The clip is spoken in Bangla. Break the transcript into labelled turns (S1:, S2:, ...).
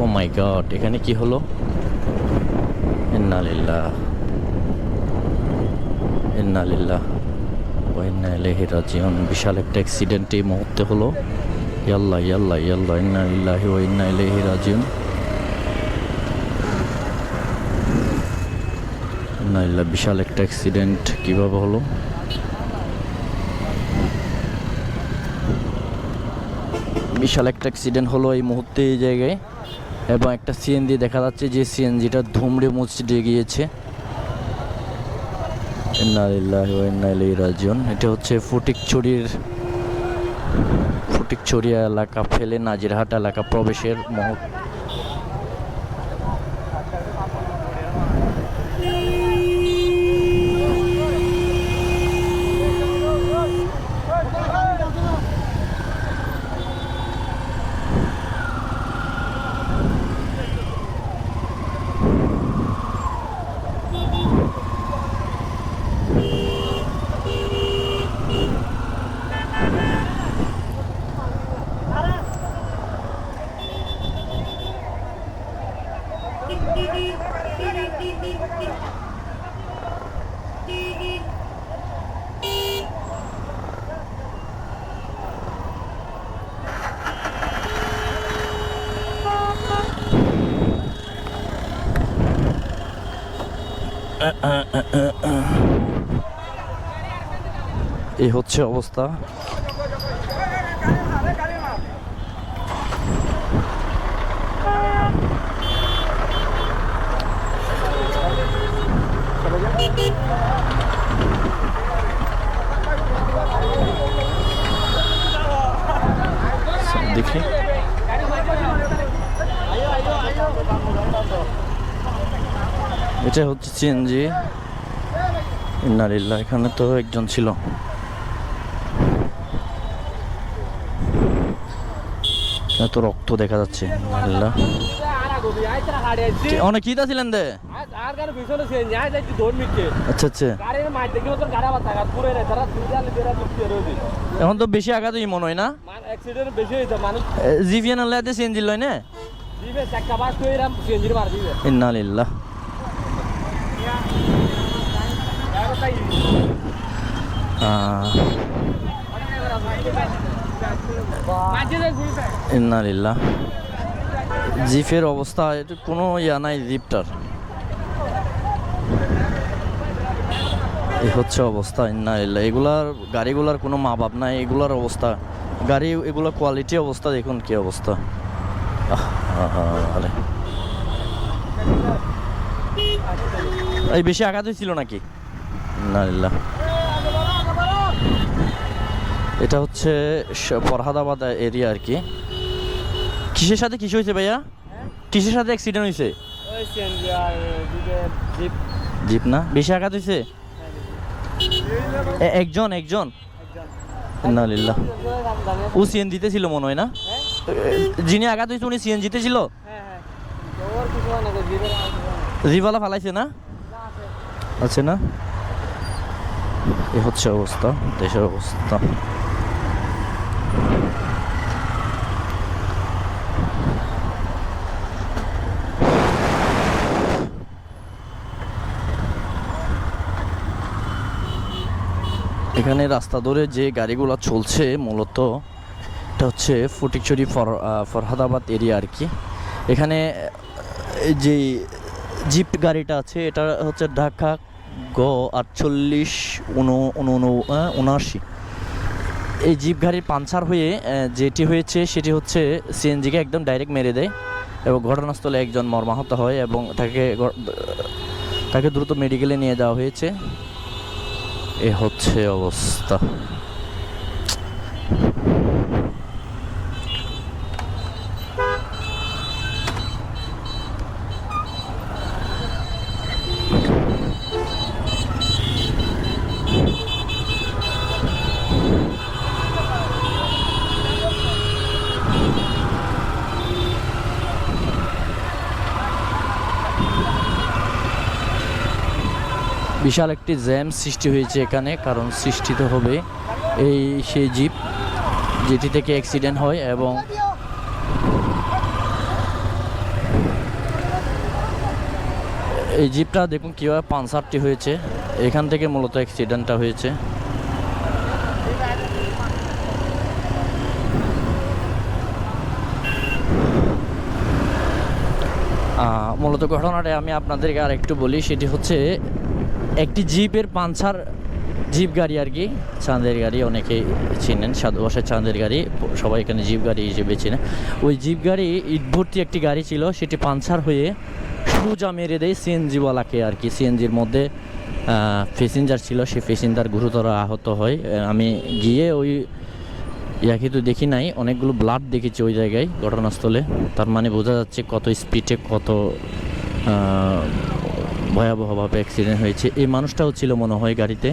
S1: ও মাই গড, এখানে কি হলো? ইন্না লিল্লাহ ইন্না লিল্লাহ ওয়া ইন্না ইলাইহি রাজিউন। বিশাল একটা অ্যাক্সিডেন্ট এই মুহূর্তে হলো। ইয়াল্লাহ ইয়াল্লাহ ইয়াল্লাহ, ইন্না লিল্লাহি ওয়া ইন্না ইলাইহি রাজিউন। ইন্না লিল্লাহ। বিশাল একটা অ্যাক্সিডেন্ট কিভাবে হলো? বিশাল একটা অ্যাক্সিডেন্ট হলো এই মুহূর্তে এই জায়গায়, এবং একটা সিএনজি দেখা যাচ্ছে যে সিএনজিটা ধুমড়ে মুচড়ে গিয়েছে। ইন্না লিল্লাহি ওয়া ইন্না ইলাইহি রাজিউন। এটা হচ্ছে ফটিকছড়ি এলাকা ফেলে নাজিরহাট এলাকা প্রবেশের মুহূর্ত। এই হচ্ছে অবস্থা। দেখি এটা হচ্ছে সিএনজি। ইন্না লিল্লাহ। এখানে তো একজন ছিল। তো রক্ত দেখা যাচ্ছে। আল্লাহ, অনেক কিতা ছিলেন দে। আচ্ছা আচ্ছা, এখন তো বেশি আঘাতই মনে হয় না। জিভিয়ান আল্লাহতে সিএনজি লয় না। ইন্না লিল্লাহ। ইন্না লিল্লাহ। জিপের অবস্থা এটা কোনো ইয়া নাই জিপটার। এই হচ্ছে অবস্থা। ইন্না লিল্লাহ। এগুলার গাড়িগুলার কোনো মা বাপ নাই। এগুলার অবস্থা, গাড়ি এগুলো কোয়ালিটি অবস্থা দেখুন কি অবস্থা। আরে এই বেশি আঘাত হয়েছিল নাকি? ইন্না লিল্লাহ। এটা হচ্ছে ফরহাদাবাদ এরিয়া আর কি। কিসের সাথে কিছু হয়েছে ভাইয়া? কিসের সাথে অ্যাক্সিডেন্ট হয়েছে? জিপ না? বেশি আঘাত হয়েছে? একজন ইন্না লিল্লাহ। ও সিএনজিতে ছিল মনে হয় না? যিনি আঘাত হয়েছে উনি সিএনজিতে ছিল? জিপওয়ালা ফালাইছে না? আছে না? এ হচ্ছে অবস্থা, দেশের অবস্থা। এখানে রাস্তা ধরে যে গাড়িগুলো চলছে মূলত এটা হচ্ছে ফটিকছড়ি ফরহাদাবাদ এরিয়া আর কি। এখানে যে জিপ গাড়িটা আছে এটা হচ্ছে ঢাকা গ 4879। এই জিপ গাড়ির পাঞ্চার হয়ে যেটি হয়েছে সেটি হচ্ছে সিএনজিকে একদম ডাইরেক্ট মেরে দেয়, এবং ঘটনাস্থলে একজন মর্মাহত হয় এবং তাকে দ্রুত মেডিকেলে নিয়ে যাওয়া হয়েছে। এ হচ্ছে অবস্থা। বিশাল একটি জ্যাম সৃষ্টি হয়েছে এখানে, কারণ সৃষ্টি তো হবে এই সেই জিপ যেটি থেকে অ্যাক্সিডেন্ট হয়, এবং এই জিপটা দেখুন কীভাবে পাঞ্চারটি হয়েছে, এখান থেকে মূলত অ্যাক্সিডেন্টটা হয়েছে। মূলত ঘটনাটা আমি আপনাদেরকে আর একটু বলি, সেটি হচ্ছে একটি জিপের পাঞ্চার, জিপ গাড়ি আর কি, চাঁদের গাড়ি অনেকেই চিনেন, সাধু ভাষায় চাঁদের গাড়ি, সবাই এখানে জিপ গাড়ি হিসেবে চিনে। ওই জিপ গাড়ি ইট ভর্তি একটি গাড়ি ছিল, সেটি পাঞ্চার হয়ে সোজা মেরে দেয় সিএনজিওয়ালাকে আর কি। সিএনজির মধ্যে প্যাসেঞ্জার ছিল, সেই প্যাসেঞ্জার গুরুতর আহত হয়। আমি গিয়ে ওই ইয়াকে তো দেখি নাই, অনেকগুলো ব্লাড দেখেছি ওই জায়গায় ঘটনাস্থলে। তার মানে বোঝা যাচ্ছে কত স্পিডে, কত ভয়াবহভাবে অ্যাক্সিডেন্ট হয়েছে। এই মানুষটাও ছিল মনে হয় গাড়িতে।